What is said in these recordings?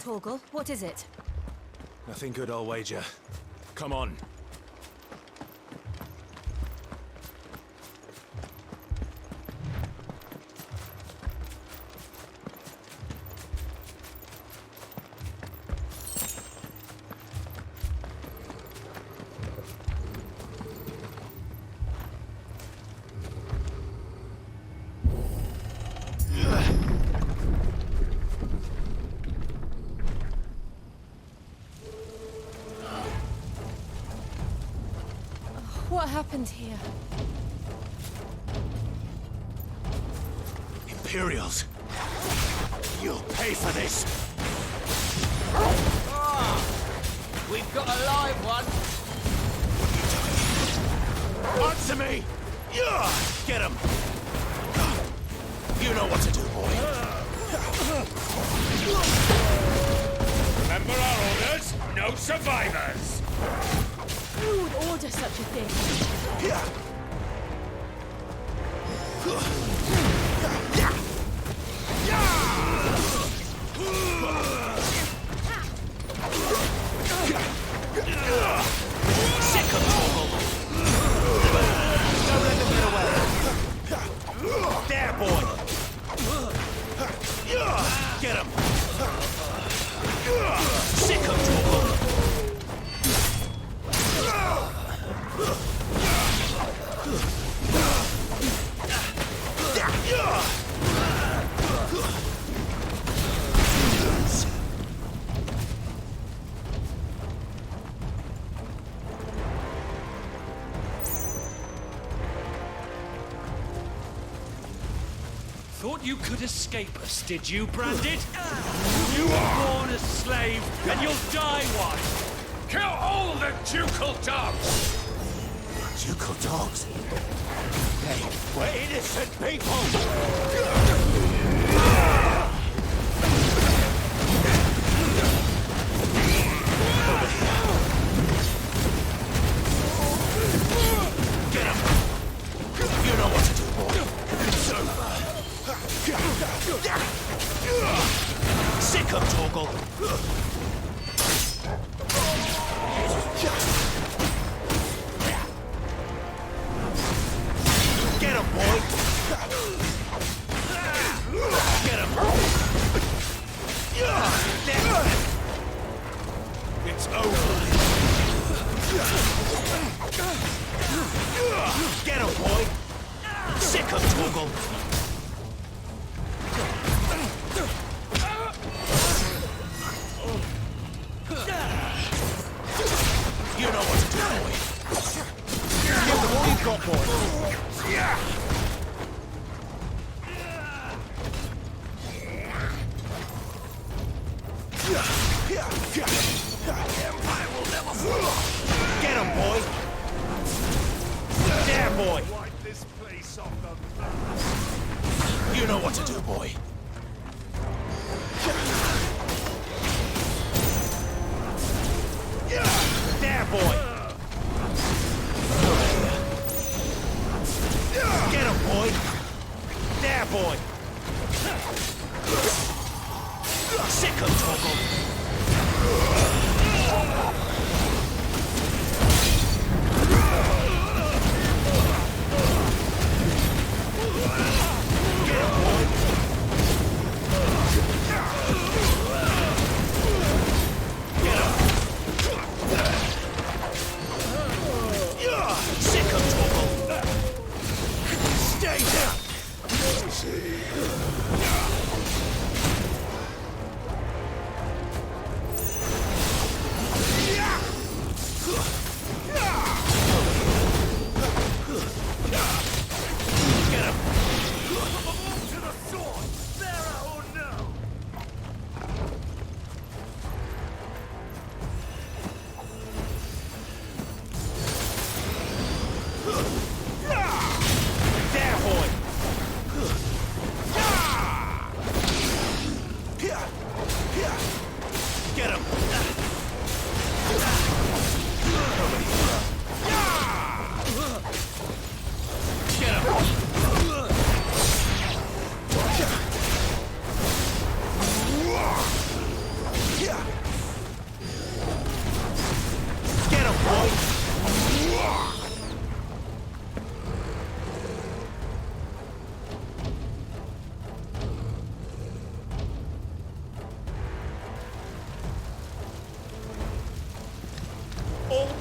Torgal, what is it? Nothing good, I'll wager. Come on. What happened here? Imperials! You'll pay for this! We've got a live one! Answer me! Yeah! Get him! You know what to do, boy. Remember our orders? No survivors! Who would order such a thing? Sick of Torgal! Don't let them get away! There, boy! Get him! Sick of Torgal! Thought you could escape us, did you, Branded? You were born a slave, and you'll die one! Kill all the ducal dogs! Ducal dogs? Hey, we're innocent people! Get him! You know what to do, boy. It's over. Sick of Torgal! Get him, boy! Get him! It's over! Get him, boy! Sick of Torgal! You know what to do, boy! Give them all you've got, boy! Empire will never fall! Get him, boy! There, boy! Wipe this place off the map. You know what to do, boy! There, boy! Get him, boy! There, boy! Sick of Torgal! Get him, boy! Get him! Sick of Torgal! Stay down! Get him! To the sword! Bearer or no! There, boy!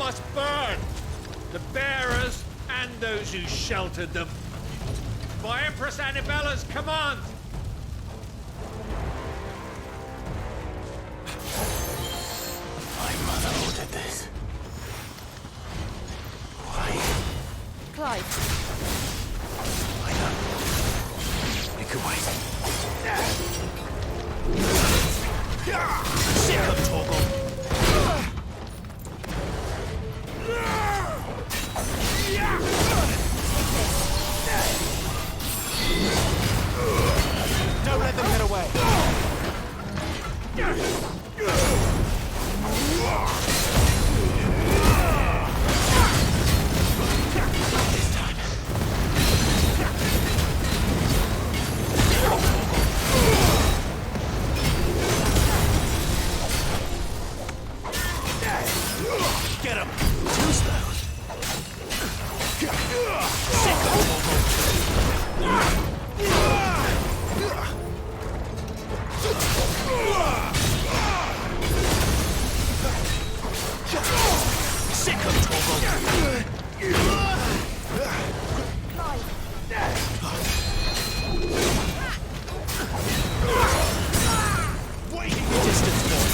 must burn. The bearers and those who sheltered them. By Empress Annibella's command. My mother ordered this. Why? Clive, I know. We could wait. Sick of Torgal. Don't let them get away. This time. Get him. Too slow. Sick of Sick of Torgal. Waiting the distance, boy.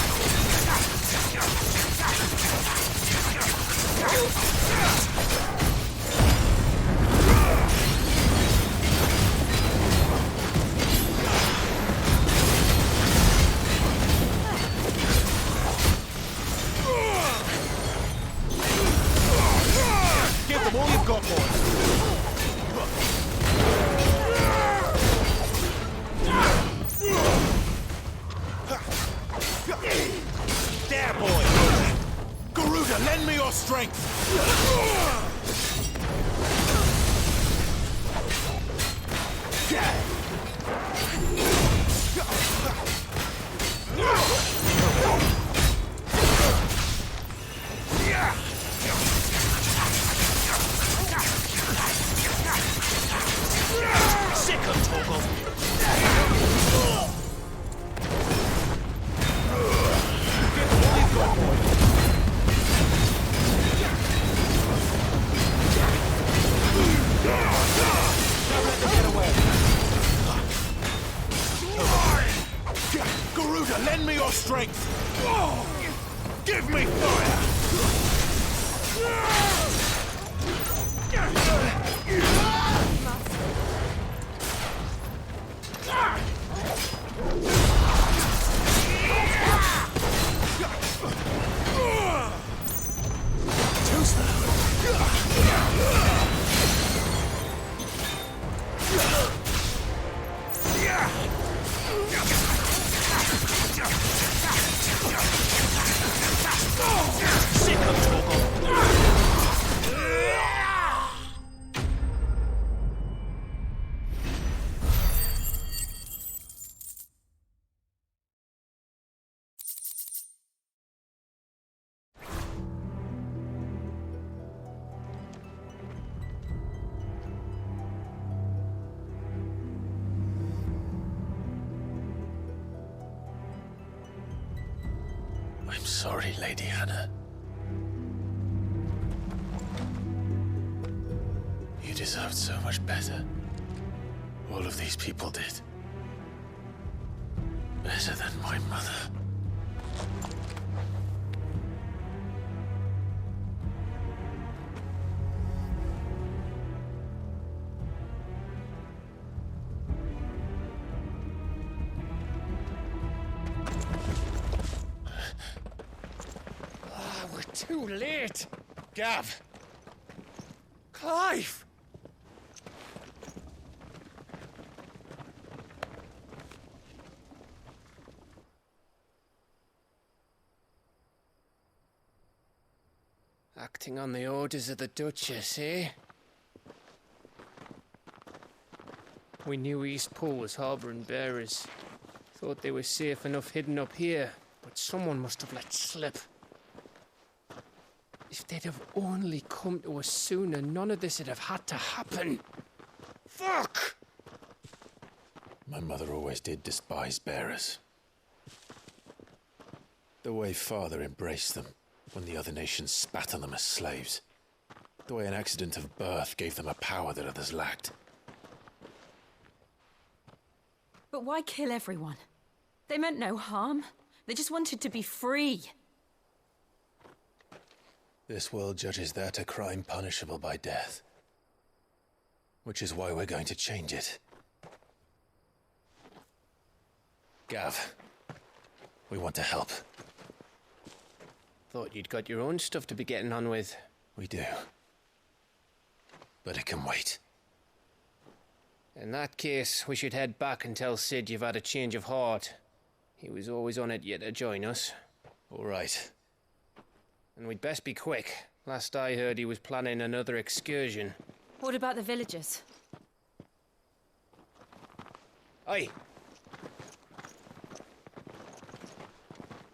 Give them all you've got, boy. There, boy! Garuda, lend me your strength! Sick of Torgal! Give them all you've got, boy. Don't let them get away. Garuda, lend me your strength! Give me fire! Too slow. Sick of Torgal. I'm sorry, Lady Hannah. You deserved so much better. All of these people did. Better than my mother. Too late! Gav! Clive! Acting on the orders of the Duchess, eh? We knew East Pool was harbouring bearers. Thought they were safe enough hidden up here, but someone must have let slip. If they'd have only come to us sooner, none of this would have had to happen. Fuck! My mother always did despise bearers. The way Father embraced them. when the other nations spat on them as slaves. The way an accident of birth gave them a power that others lacked. But why kill everyone? They meant no harm. They just wanted to be free. This world judges that a crime punishable by death. Which is why we're going to change it. Gav, we want to help. Thought you'd got your own stuff to be getting on with. We do. But it can wait. In that case, we should head back and tell Sid you've had a change of heart. He was always on it yet to join us. All right. And we'd best be quick. Last I heard, he was planning another excursion. What about the villagers? Aye.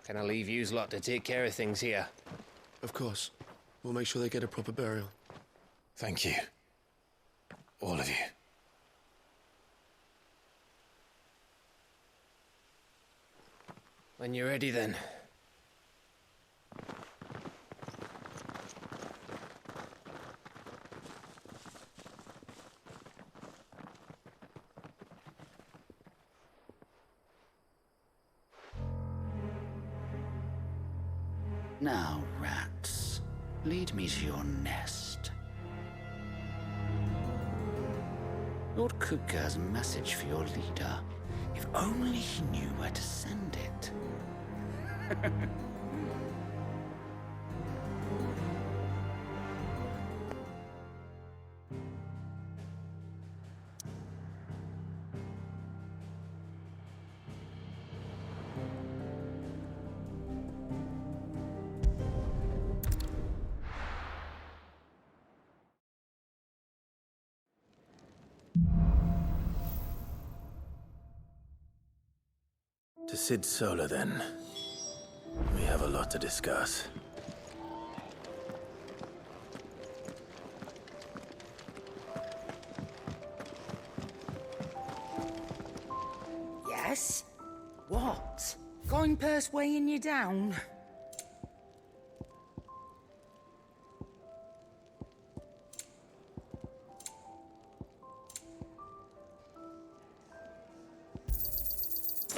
Can I leave yous lot to take care of things here? Of course. We'll make sure they get a proper burial. Thank you. All of you. When you're ready, then. Now, rats, lead me to your nest. Lord Kupka has a message for your leader. If only he knew where to send it. To Sid Solar, then. We have a lot to discuss. Yes? What? Going purse weighing you down?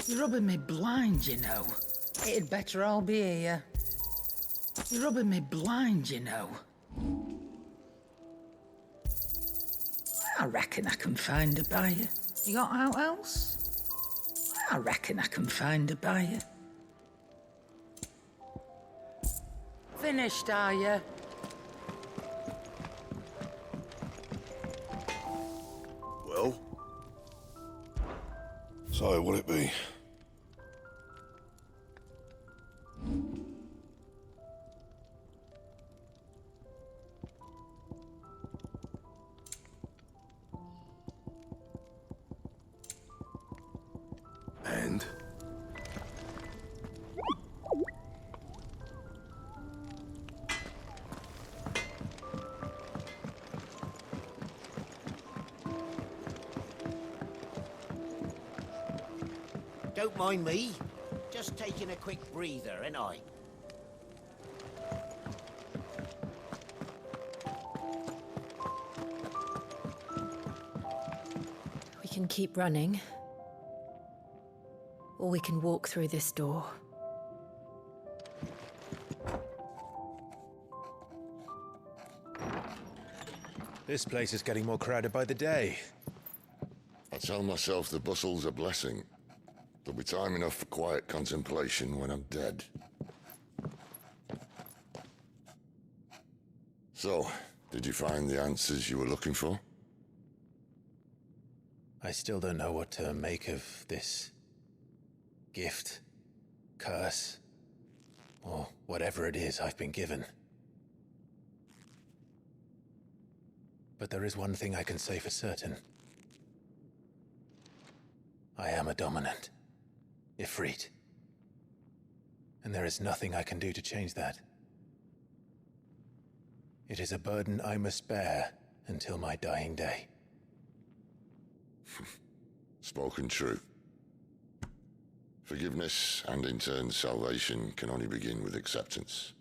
You're rubbing me blind, you know. It'd better all be here. You're rubbing me blind, you know. I reckon I can find a buyer. You got out else? I reckon I can find a buyer. Finished, are you? Well? So, what'll it be? And? Don't mind me. Just taking a quick breather, ain't I? We can keep running. Or we can walk through this door. This place is getting more crowded by the day. I tell myself the bustle's a blessing. There'll be time enough for quiet contemplation when I'm dead. So, did you find the answers you were looking for? I still don't know what to make of this gift, curse, or whatever it is I've been given. But there is one thing I can say for certain. I am a dominant, Ifrit. And there is nothing I can do to change that. It is a burden I must bear until my dying day. Spoken true. Forgiveness, and in turn salvation, can only begin with acceptance.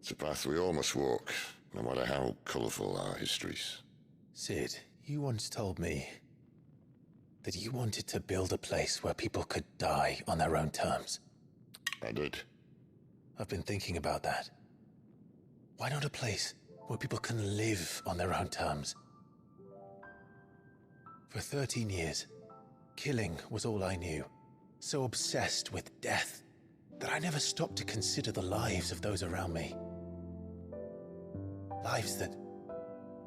It's a path we all must walk, no matter how colourful our histories. Sid, you once told me that you wanted to build a place where people could die on their own terms. I did. I've been thinking about that. Why not a place where people can live on their own terms? For 13 years, killing was all I knew. So obsessed with death that I never stopped to consider the lives of those around me. Lives that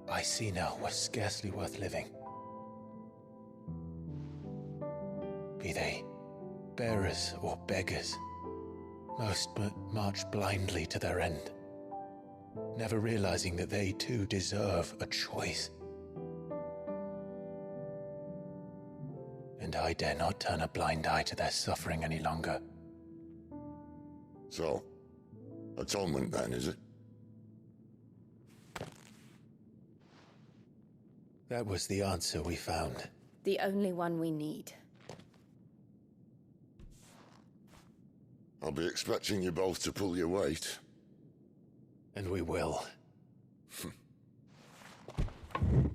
I see now were scarcely worth living. Be they bearers or beggars, most march blindly to their end, never realizing that they too deserve a choice. And I dare not turn a blind eye to their suffering any longer. So, atonement then, is it? That was the answer we found. The only one we need. I'll be expecting you both to pull your weight. And we will.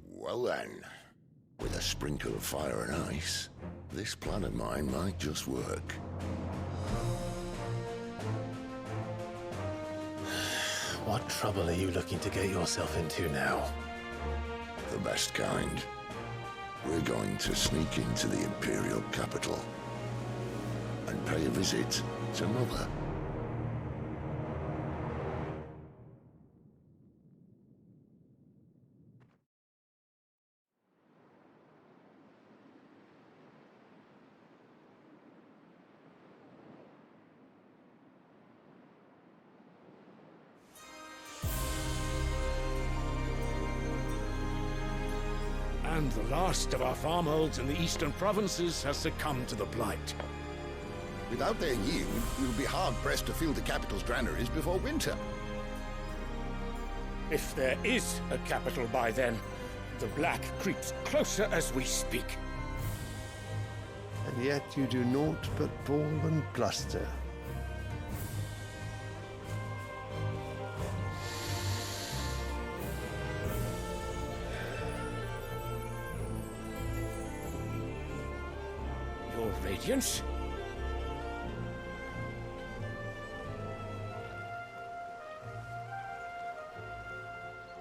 Well then, with a sprinkle of fire and ice, this plan of mine might just work. What trouble are you looking to get yourself into now? The best kind. We're going to sneak into the Imperial capital and pay a visit to Mother. And the last of our farmholds in the eastern provinces has succumbed to the blight. Without their yield, we'll be hard-pressed to fill the capital's granaries before winter. If there is a capital by then, the black creeps closer as we speak. And yet you do naught but bawl and bluster. Your Radiance?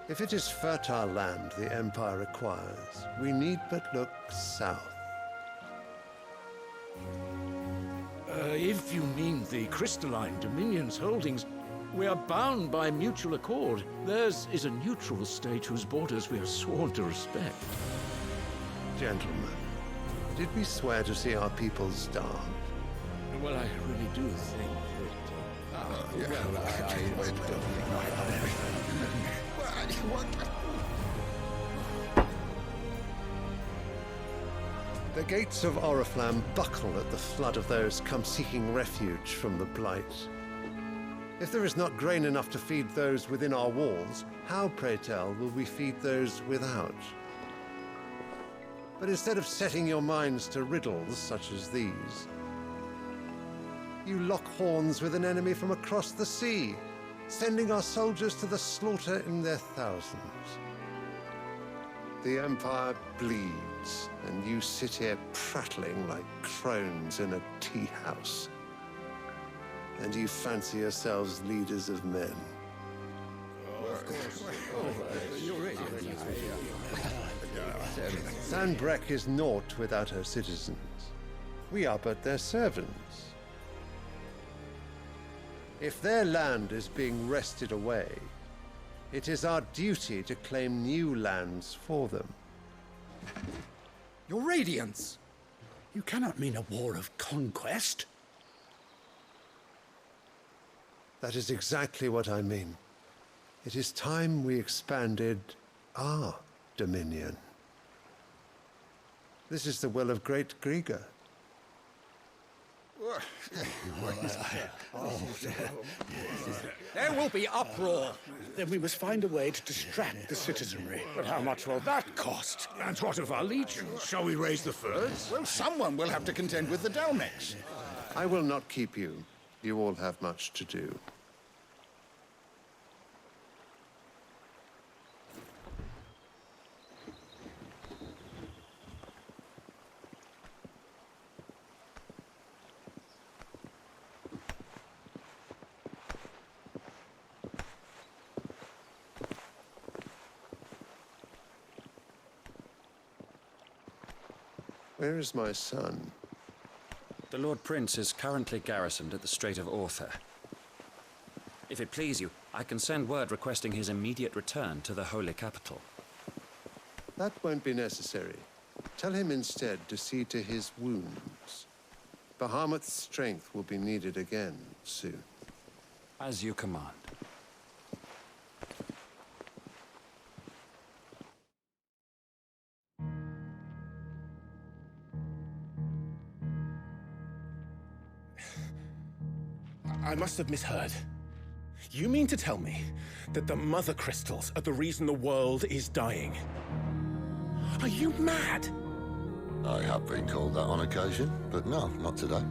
If it is fertile land the Empire requires, we need but look south. If you mean the crystalline Dominion's holdings, we are bound by mutual accord. Theirs is a neutral state whose borders we are sworn to respect. Gentlemen, did we swear to see our people starve? Well, I really do think The gates of Oriflamme buckle at the flood of those come seeking refuge from the blight. If there is not grain enough to feed those within our walls, how, pray tell, will we feed those without? But instead of setting your minds to riddles such as these, you lock horns with an enemy from across the sea, sending our soldiers to the slaughter in their thousands. The Empire bleeds, and you sit here prattling like crones in a tea house. And you fancy yourselves leaders of men. Sanbreque is naught without her citizens. We are but their servants. If their land is being wrested away, it is our duty to claim new lands for them. Your Radiance! You cannot mean a war of conquest. That is exactly what I mean. It is time we expanded our dominion. This is the will of great Grieger. There will be uproar. Then we must find a way to distract the citizenry. But how much will that cost? And what of our legions? Shall we raise the furs? Well, someone will have to contend with the Dalmex. I will not keep you. You all have much to do. Where is my son? The Lord Prince is currently garrisoned at the Strait of Arthur. If it please you, I can send word requesting his immediate return to the Holy Capital. That won't be necessary. Tell him instead to see to his wounds. Bahamut's strength will be needed again soon. As you command. I must have misheard. You mean to tell me that the mother crystals are the reason the world is dying? Are you mad? I have been called that on occasion, but no, not today.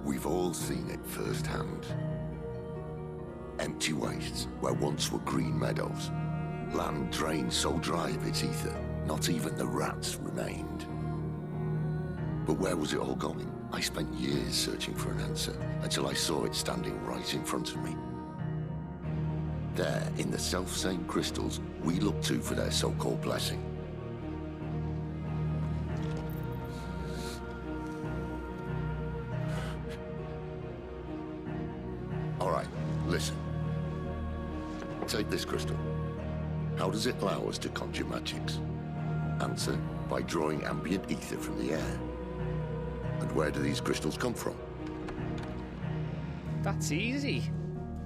We've all seen it firsthand. Empty wastes where once were green meadows. Land drained so dry of its ether, not even the rats remained. But where was it all going? I spent years searching for an answer, until I saw it standing right in front of me. There, in the self-same crystals we look to for their so-called blessing. All right, listen. Take this crystal. How does it allow us to conjure magics? Answer, by drawing ambient ether from the air. And where do these crystals come from? That's easy.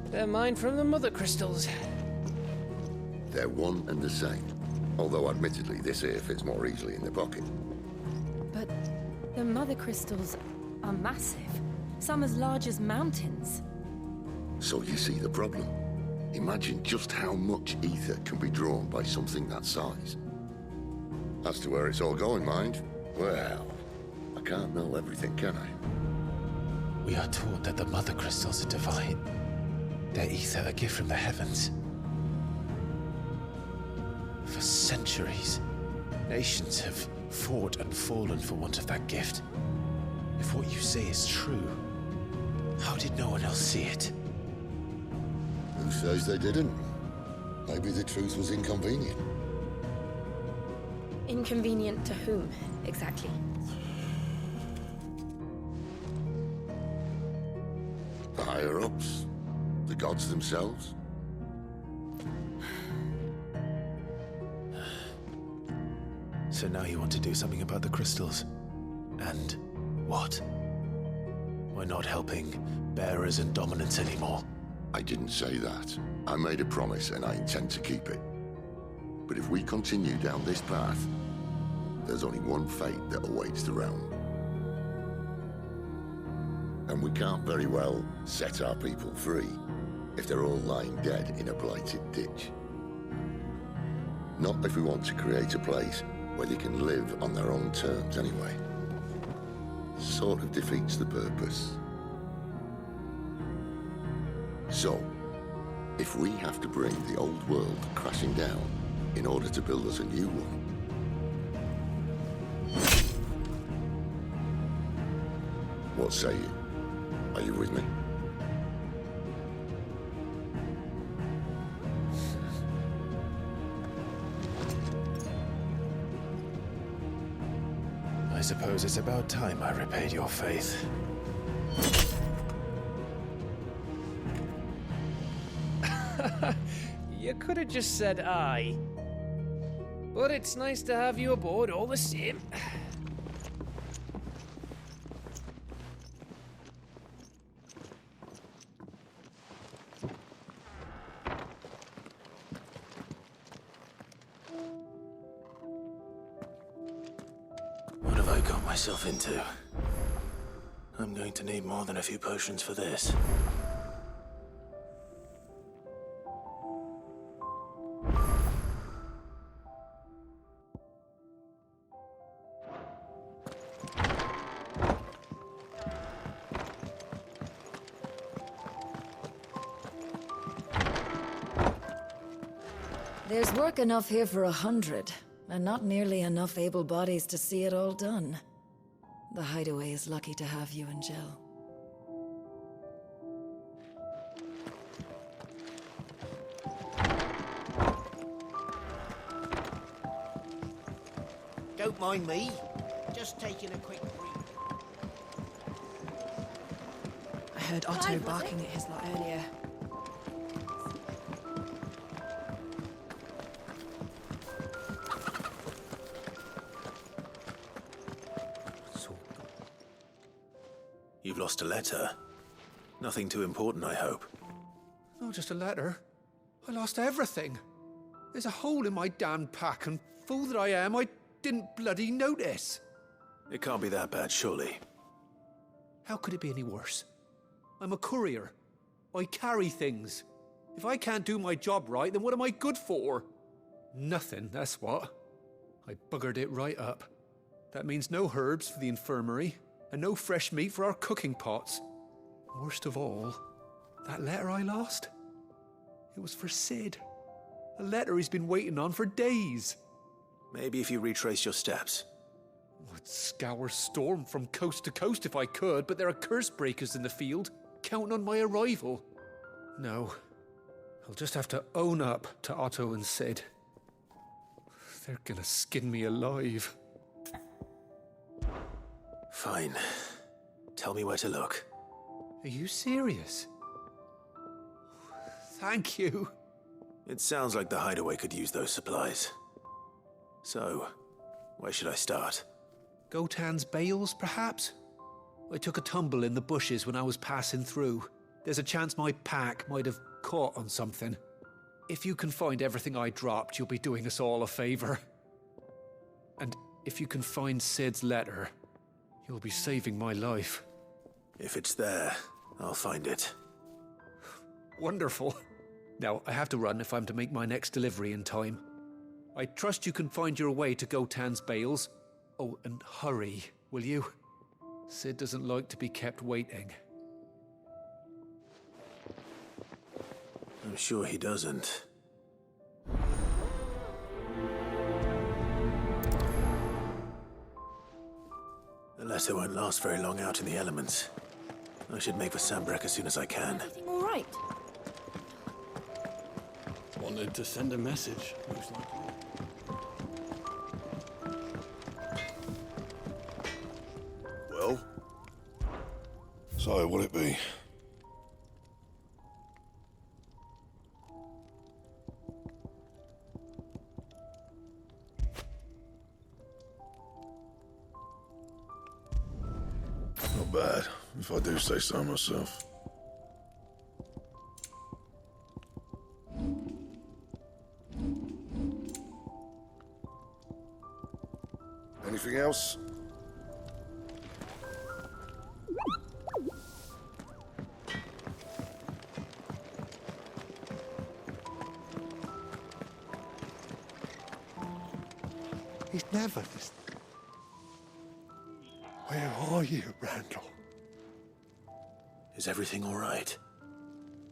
They're mine from the mother crystals. They're one and the same. Although admittedly, this here fits more easily in the pocket. But the mother crystals are massive. Some as large as mountains. So you see the problem. Imagine just how much ether can be drawn by something that size. As to where it's all going, mind? Well, I can't know everything, can I? We are taught that the mother crystals are divine. Their ether a gift from the heavens. For centuries, nations have fought and fallen for want of that gift. If what you say is true, how did no one else see it? Who says they didn't? Maybe the truth was inconvenient. Inconvenient to whom, exactly? The higher-ups? The gods themselves? So now you want to do something about the crystals? And what? We're not helping bearers and dominants anymore. I didn't say that. I made a promise and I intend to keep it. But if we continue down this path, there's only one fate that awaits the realm. And we can't very well set our people free if they're all lying dead in a blighted ditch. Not if we want to create a place where they can live on their own terms anyway. Sort of defeats the purpose. So, if we have to bring the old world crashing down in order to build us a new one, what say you? Are you with me? I suppose it's about time I repaid your faith. You could have just said aye. But it's nice to have you aboard all the same. What have I got myself into? I'm going to need more than a few potions for this. There's work enough here for 100, and not nearly enough able bodies to see it all done. The Hideaway is lucky to have you and Jill. Don't mind me. Just taking a quick breather. I heard Otto barking at his lot earlier. You've lost a letter. Nothing too important, I hope. Not just a letter. I lost everything. There's a hole in my damn pack, and fool that I am, I didn't bloody notice. It can't be that bad, surely. How could it be any worse? I'm a courier. I carry things. If I can't do my job right, then what am I good for? Nothing, that's what. I buggered it right up. That means no herbs for the infirmary, and no fresh meat for our cooking pots. Worst of all, that letter I lost? It was for Sid. A letter he's been waiting on for days. Maybe if you retrace your steps. I'd scour Storm from coast to coast if I could, but there are curse breakers in the field, counting on my arrival. No, I'll just have to own up to Otto and Sid. They're gonna skin me alive. Fine. Tell me where to look. Are you serious? Thank you. It sounds like the hideaway could use those supplies. So, where should I start? Gotan's bales, perhaps? I took a tumble in the bushes when I was passing through. There's a chance my pack might have caught on something. If you can find everything I dropped, you'll be doing us all a favor. And if you can find Sid's letter, you'll be saving my life. If it's there, I'll find it. Wonderful. Now, I have to run if I'm to make my next delivery in time. I trust you can find your way to Gotan's bales. Oh, and hurry, will you? Sid doesn't like to be kept waiting. I'm sure he doesn't. The letter won't last very long out in the elements. I should make for Sambrek as soon as I can. All right. Wanted to send a message, most likely. Well? So, what'll it be? Not bad, if I do say so myself. Anything else? He's never this. Where are you, Randall? Is everything all right?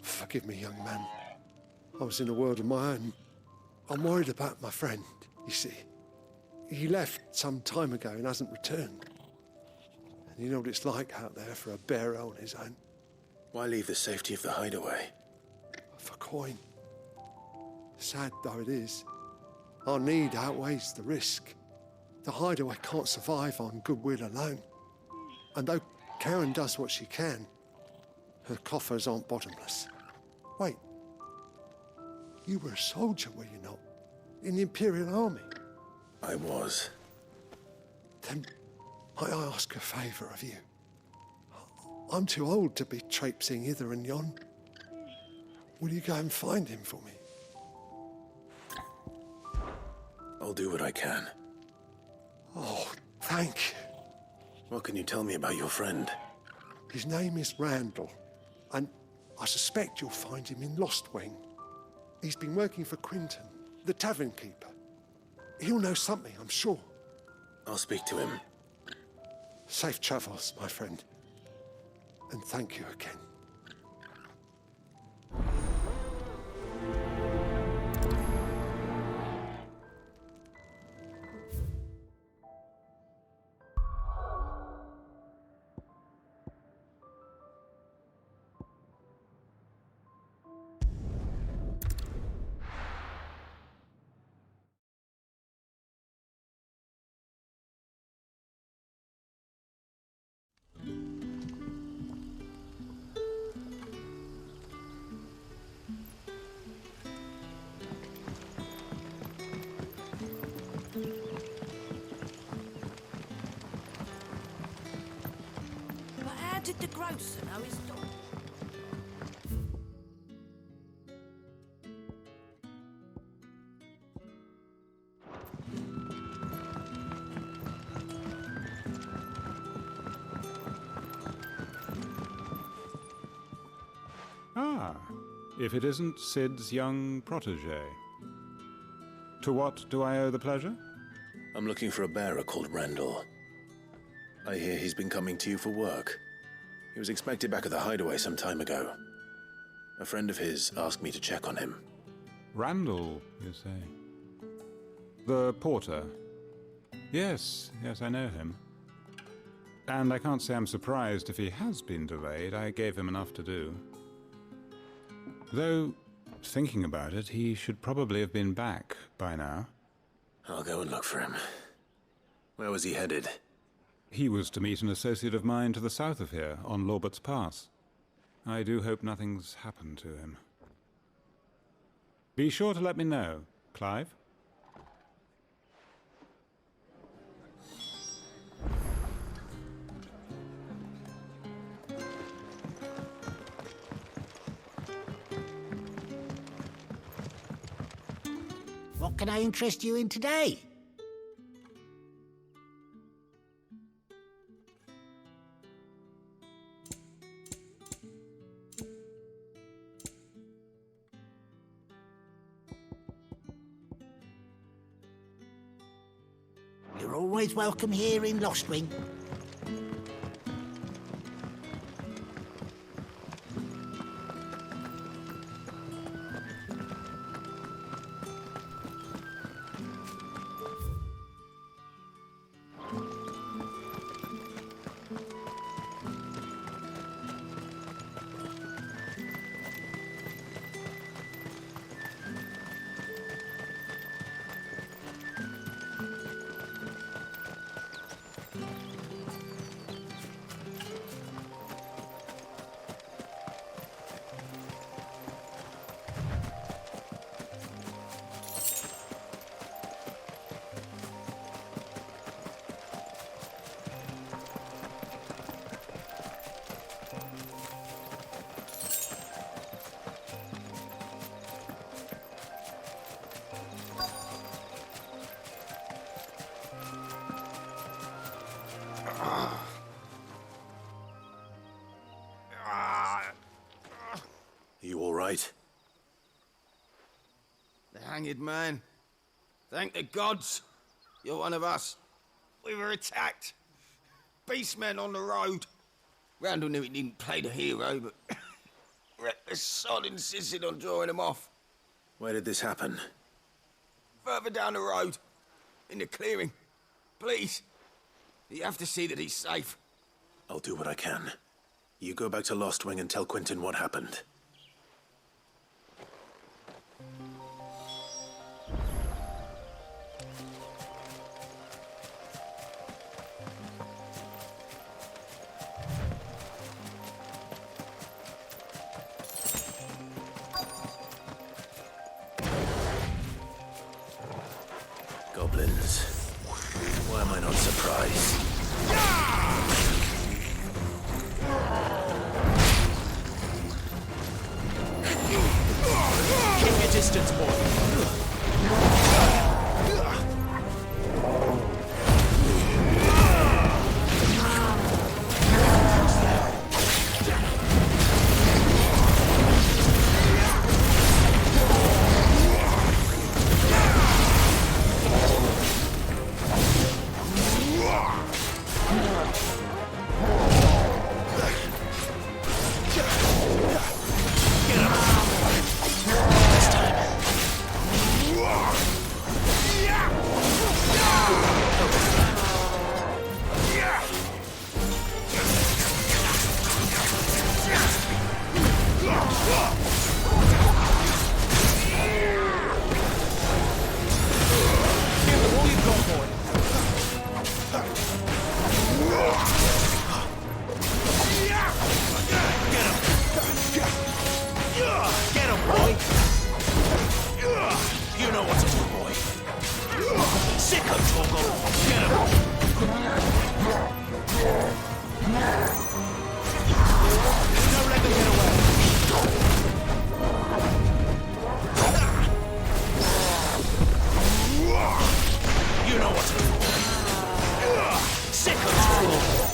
Forgive me, young man. I was in a world of my own. I'm worried about my friend, you see. He left some time ago and hasn't returned. And you know what it's like out there for a bearer on his own. Why leave the safety of the hideaway? For coin. Sad though it is, our need outweighs the risk. The hideaway can't survive on goodwill alone. And though Karen does what she can, her coffers aren't bottomless. Wait, you were a soldier, were you not? In the Imperial Army? I was. Then might I ask a favour of you? I'm too old to be traipsing hither and yon. Will you go and find him for me? I'll do what I can. Oh, thank you. What can you tell me about your friend? His name is Randall, and I suspect you'll find him in Lostwing. He's been working for Quinton, the tavern keeper. He'll know something, I'm sure. I'll speak to him. Safe travels, my friend. And thank you again. did the grocer know his dog? Ah, if it isn't Sid's young protege. To what do I owe the pleasure? I'm looking for a bearer called Randall. I hear he's been coming to you for work. He was expected back at the hideaway some time ago. A friend of his asked me to check on him. Randall, you say? The porter? Yes, I know him. And I can't say I'm surprised if he has been delayed. I gave him enough to do. Though, thinking about it, he should probably have been back by now. I'll go and look for him. Where was he headed? He was to meet an associate of mine to the south of here, on Lorbert's Pass. I do hope nothing's happened to him. Be sure to let me know, Clive. What can I interest you in today? You're always welcome here in Lostwing. You all right? The hanged man. Thank the gods. You're one of us. We were attacked. Beastmen on the road. Randall knew he didn't play the hero, but the sod insisted on drawing him off. Where did this happen? Further down the road. In the clearing. Please. You have to see that he's safe. I'll do what I can. You go back to Lostwing and tell Quentin what happened. Goblins. Why am I not surprised? Keep your distance, boy. what to do. Sick of trouble.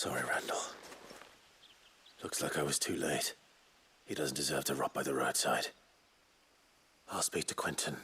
Sorry, Randall. Looks like I was too late. He doesn't deserve to rot by the roadside. I'll speak to Quentin.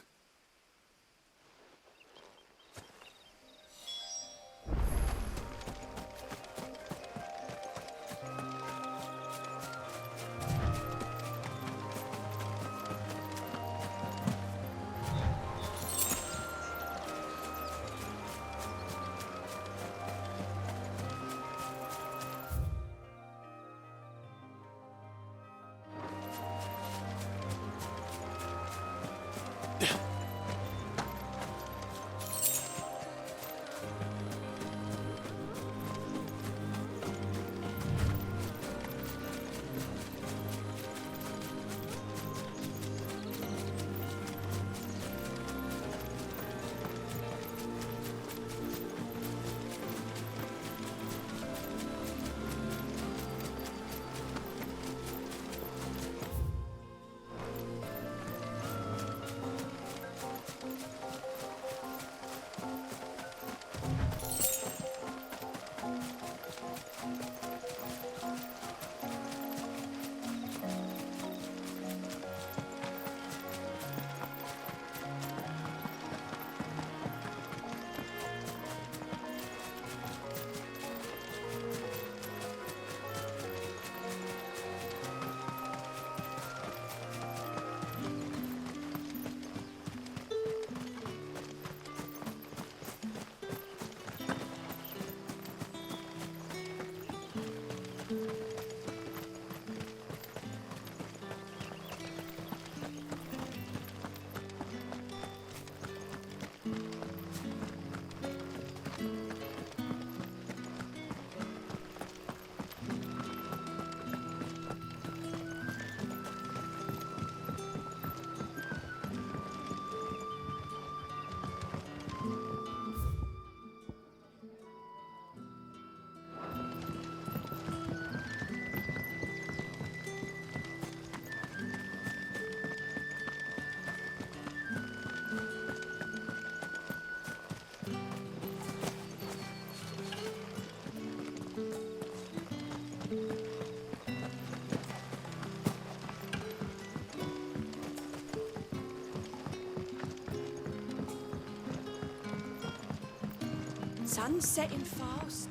Sun's setting fast.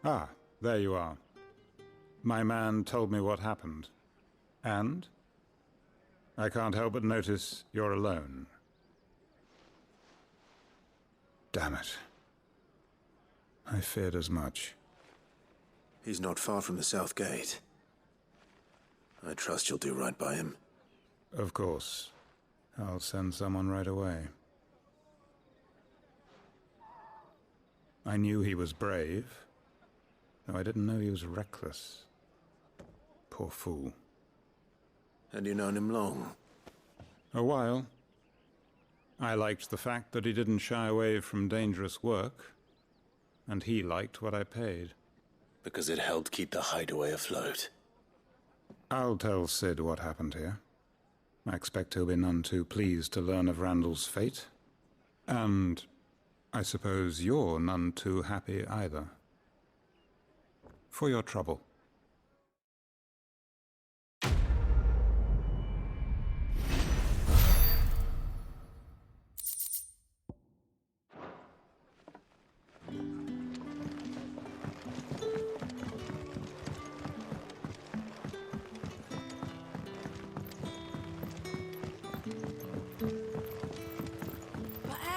Ah, there you are. My man told me what happened. And? I can't help but notice you're alone. Damn it. I feared as much. He's not far from the South Gate. I trust you'll do right by him. Of course. I'll send someone right away. I knew he was brave, though I didn't know he was reckless. Poor fool. And you known him long? A while. I liked the fact that he didn't shy away from dangerous work, and he liked what I paid. Because it helped keep the hideaway afloat. I'll tell Sid what happened here. I expect he'll be none too pleased to learn of Randall's fate. And I suppose you're none too happy either. For your trouble.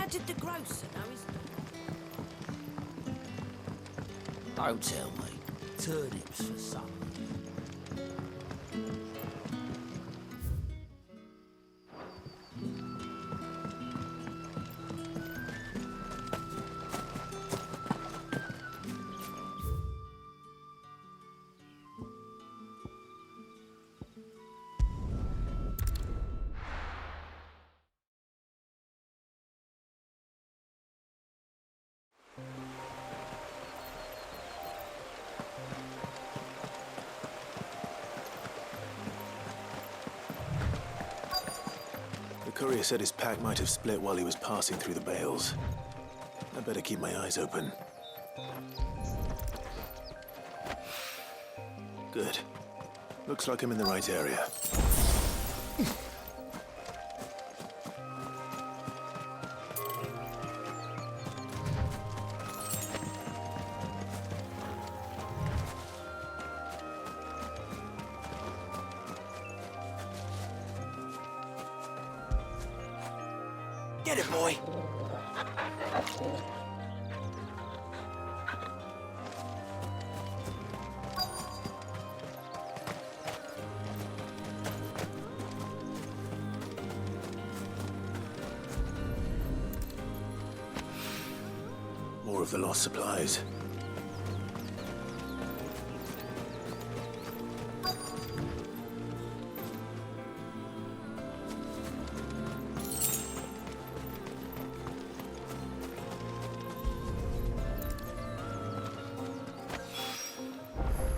Did the grocer know his... Don't tell me. Turnips for some. The courier said his pack might have split while he was passing through the bales. I better keep my eyes open. Good. Looks like I'm in the right area. Get it, boy. More of the lost supplies.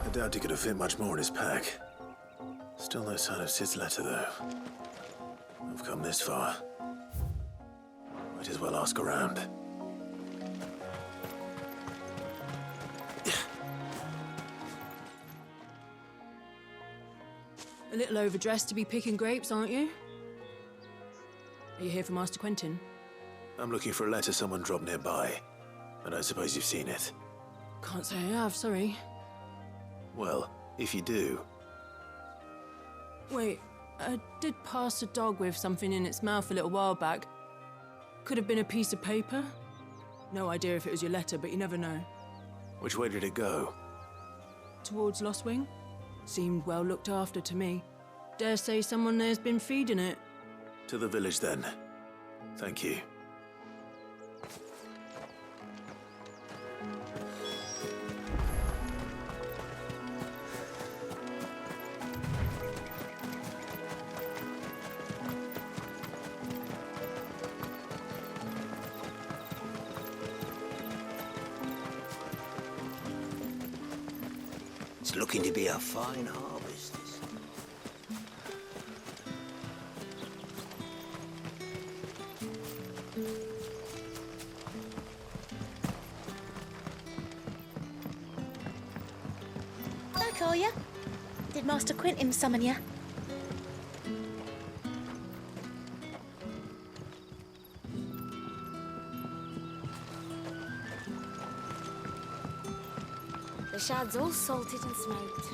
I doubt he could have fit much more in his pack. Still no sign of Sid's letter, though. I've come this far. Might as well ask around. A little overdressed to be picking grapes, aren't you? Are you here for Master Quentin? I'm looking for a letter someone dropped nearby. I don't suppose you've seen it. Can't say I have, sorry. Well, if you do... Wait, I did pass a dog with something in its mouth a little while back. Could have been a piece of paper. No idea if it was your letter, but you never know. Which way did it go? Towards Lost Wing? Seemed well looked after to me. Dare say someone there's been feeding it. To the village, then. Thank you. It's looking to be a fine harvest. Back, are ya? Did Master Quentin summon ya? The shad's all salted and smoked.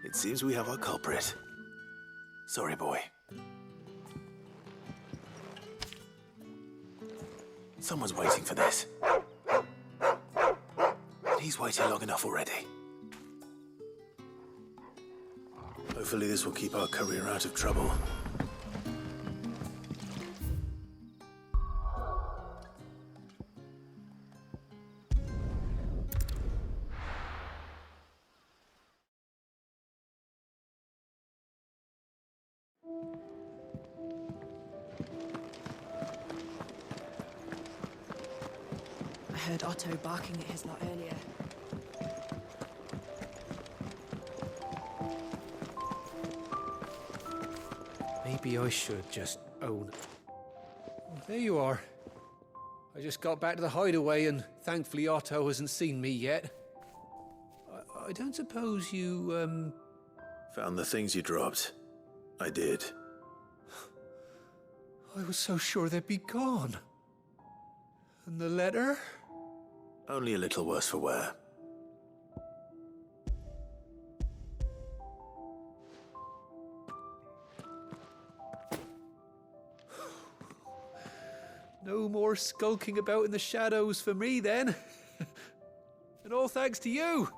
It seems we have our culprit. Sorry, boy. Someone's waiting for this. And he's waited long enough already. Hopefully this will keep our courier out of trouble. I heard Otto barking at his lot earlier. Maybe I should just own it. There you are. I just got back to the hideaway and thankfully Otto hasn't seen me yet. I don't suppose you, Found the things you dropped. I did. I was so sure they'd be gone. And the letter? Only a little worse for wear. No more skulking about in the shadows for me, then. And all thanks to you.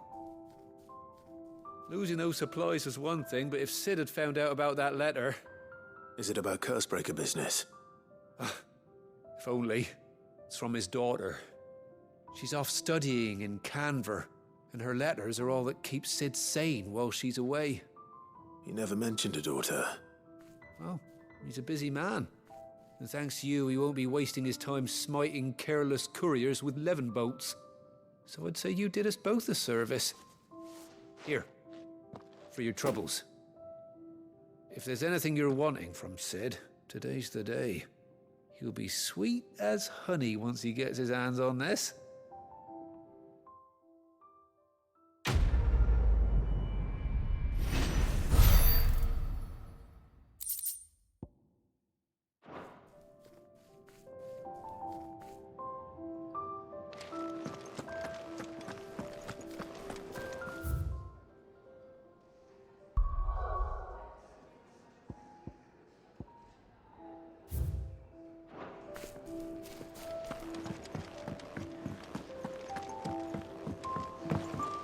Losing those supplies was one thing, but if Sid had found out about that letter... Is it about Cursebreaker business? If only. It's from his daughter. She's off studying in Canver, and her letters are all that keeps Sid sane while she's away. He never mentioned a daughter. Well, he's a busy man. And thanks to you, he won't be wasting his time smiting careless couriers with levin bolts. So I'd say you did us both a service. Here, for your troubles. If there's anything you're wanting from Sid, today's the day. He'll be sweet as honey once he gets his hands on this.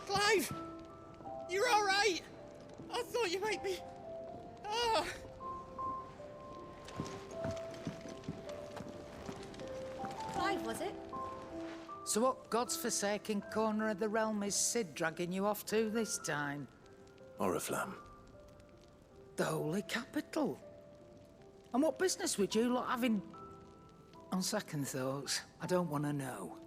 Clive! You're all right! I thought you might be... Ah! Clive, was it? So what God's forsaken corner of the realm is Sid dragging you off to this time? Oriflamme. The Holy Capital. And what business would you lot have in... On second thoughts, I don't want to know.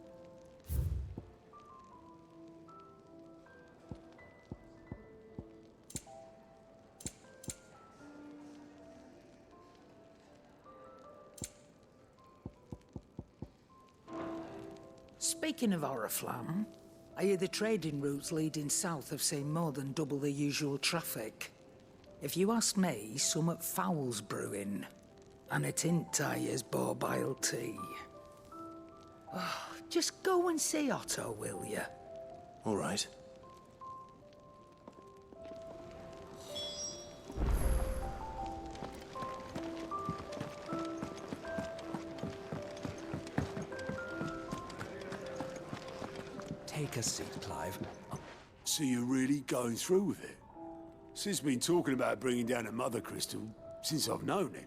Speaking of Oriflamme, I hear the trading routes leading south have seen more than double the usual traffic. If you ask me, summat foul's brewing. And it ain't Tyre's borbile tea. Oh, just go and see Otto, will you? All right. Take a seat, Clive. So you're really going through with it? Sid's been talking about bringing down a mother crystal since I've known him.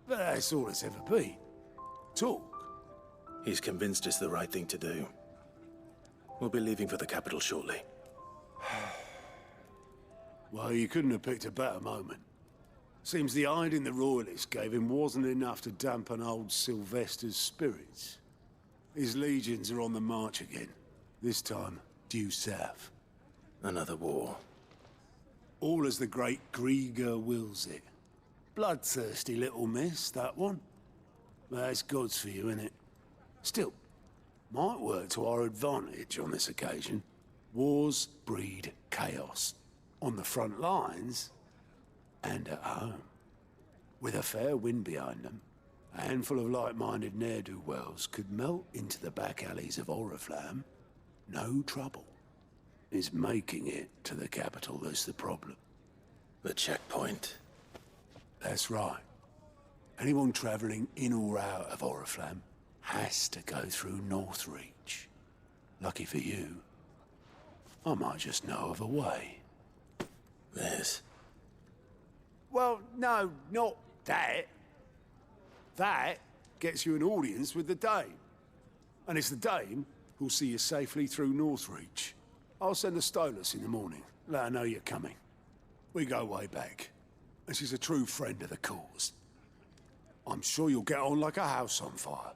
But that's all it's ever been. Talk. He's convinced it's the right thing to do. We'll be leaving for the capital shortly. Well, you couldn't have picked a better moment. Seems the hiding the Royalists gave him wasn't enough to dampen old Sylvester's spirits. His legions are on the march again. This time, due south. Another war. All as the great Grieger wills it. Bloodthirsty little miss, that one. That's God's for you, innit? Still, might work to our advantage on this occasion. Wars breed chaos, on the front lines and at home. With a fair wind behind them, a handful of like-minded ne'er-do-wells could melt into the back alleys of Oriflamme. No trouble. It's making it to the capital that's the problem. The checkpoint. That's right. Anyone travelling in or out of Oriflamme has to go through Northreach. Lucky for you, I might just know of a way. This? Well, no, not that. That gets you an audience with the Dame. And it's the Dame who'll see you safely through Northreach. I'll send a Stolas in the morning. Let her know you're coming. We go way back. And she's a true friend of the cause. I'm sure you'll get on like a house on fire.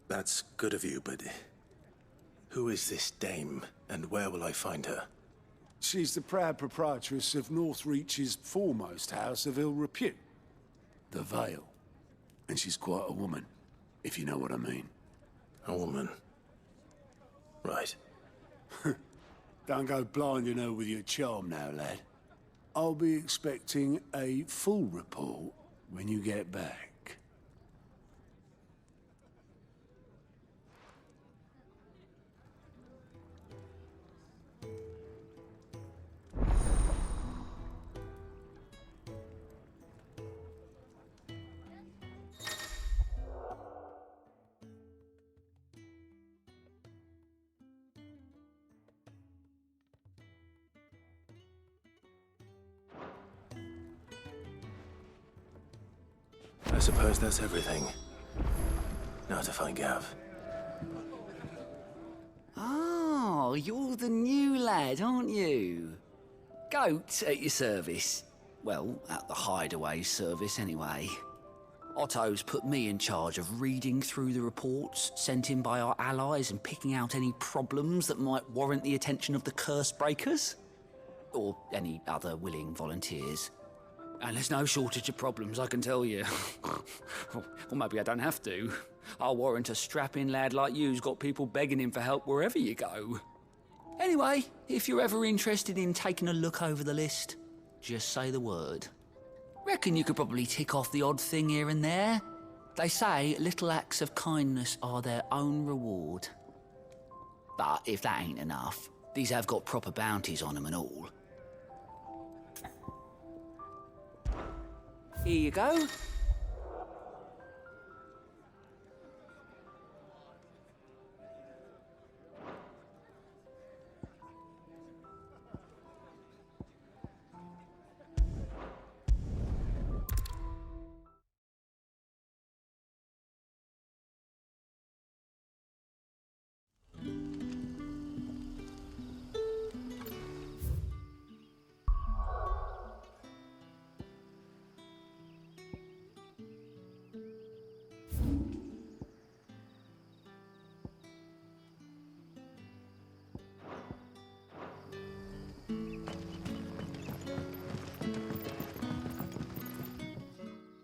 That's good of you, but... who is this Dame, and where will I find her? She's the proud proprietress of Northreach's foremost house of ill repute, the Vale. And she's quite a woman, if you know what I mean. A woman? Right. Don't go blinding her with your charm now, lad. I'll be expecting a full report when you get back. I suppose that's everything. Now to find Gav. Oh, you're the new lad, aren't you? Goat at your service. Well, at the Hideaway service, anyway. Otto's put me in charge of reading through the reports sent in by our allies and picking out any problems that might warrant the attention of the curse breakers. Or any other willing volunteers. And there's no shortage of problems, I can tell you. Or maybe I don't have to. I'll warrant a strapping lad like you's got people begging him for help wherever you go. Anyway, if you're ever interested in taking a look over the list, just say the word. Reckon you could probably tick off the odd thing here and there. They say little acts of kindness are their own reward. But if that ain't enough, these have got proper bounties on them and all. Here you go.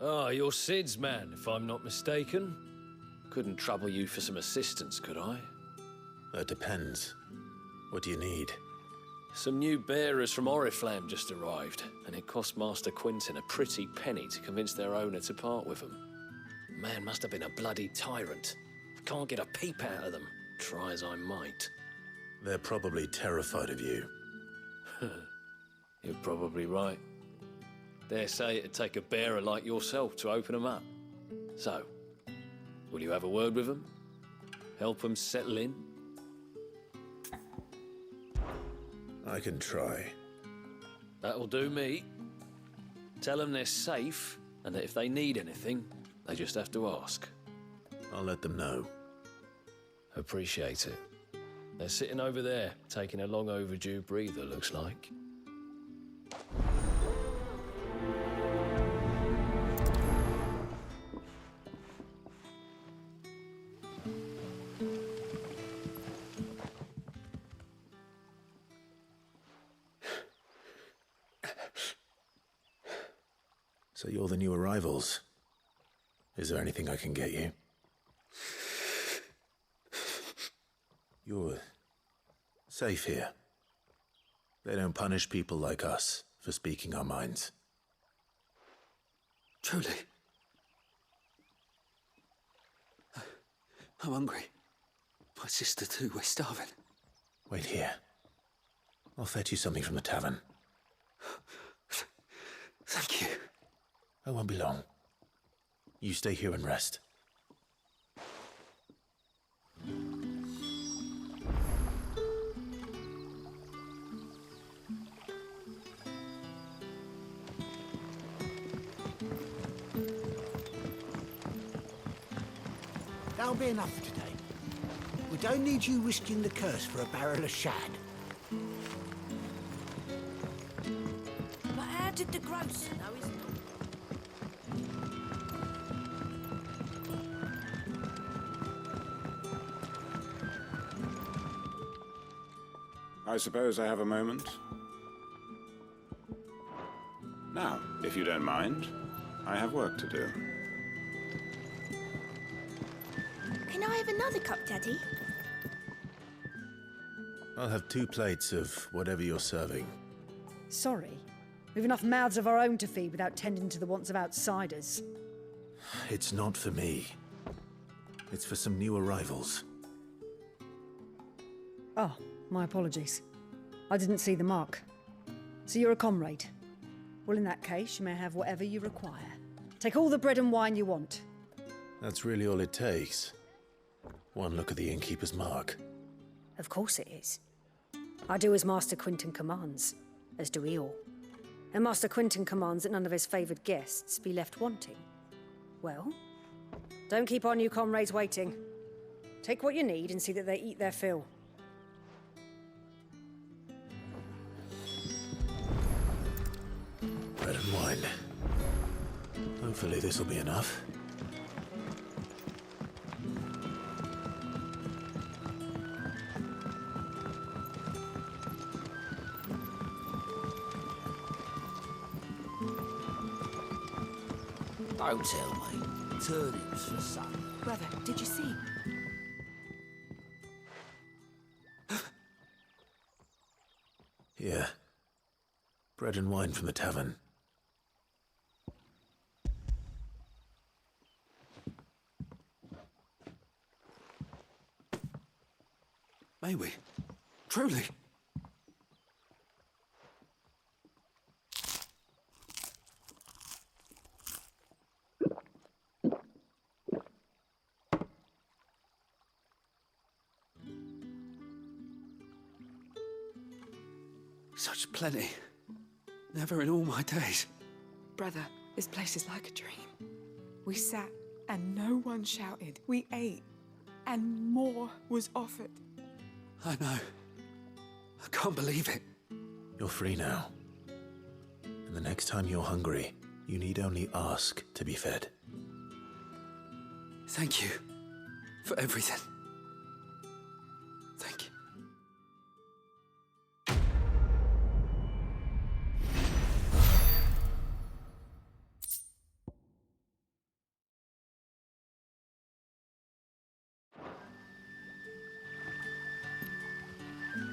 Ah, you're Sid's man, if I'm not mistaken. Couldn't trouble you for some assistance, could I? That depends. What do you need? Some new bearers from Oriflamme just arrived, and it cost Master Quinton a pretty penny to convince their owner to part with them. Man must have been a bloody tyrant. Can't get a peep out of them, try as I might. They're probably terrified of you. You're probably right. Dare say it'd take a bearer like yourself to open them up. So, will you have a word with them? Help them settle in? I can try. That'll do me. Tell them they're safe, and that if they need anything, they just have to ask. I'll let them know. Appreciate it. They're sitting over there, taking a long overdue breather, looks like. So you're the new arrivals. Is there anything I can get you? You're safe here. They don't punish people like us for speaking our minds. Truly. I'm hungry. My sister too, we're starving. Wait here. I'll fetch you something from the tavern. Thank you. I won't be long. You stay here and rest. That'll be enough for today. We don't need you risking the curse for a barrel of shad. But how did the grocer know his number? I suppose I have a moment. Now, if you don't mind, I have work to do. Can I have another cup, Daddy? I'll have 2 plates of whatever you're serving. Sorry. We've enough mouths of our own to feed without tending to the wants of outsiders. It's not for me. It's for some new arrivals. Oh, my apologies. I didn't see the mark. So you're a comrade. Well, in that case, you may have whatever you require. Take all the bread and wine you want. That's really all it takes. One look at the innkeeper's mark. Of course it is. I do as Master Quinton commands, as do we all. And Master Quinton commands that none of his favoured guests be left wanting. Well, don't keep our new comrades waiting. Take what you need and see that they eat their fill. Bread and wine. Hopefully this'll be enough. Don't tell me. Turnips for some. Brother, did you see? Here. Bread and wine from the tavern. May we? Truly? Such plenty. Never in all my days. Brother, this place is like a dream. We sat and no one shouted. We ate and more was offered. I know. I can't believe it. You're free now. And the next time you're hungry, you need only ask to be fed. Thank you for everything. Thank you.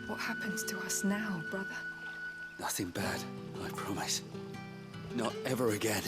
What happens to us now, brother? Nothing bad, I promise. Not ever again.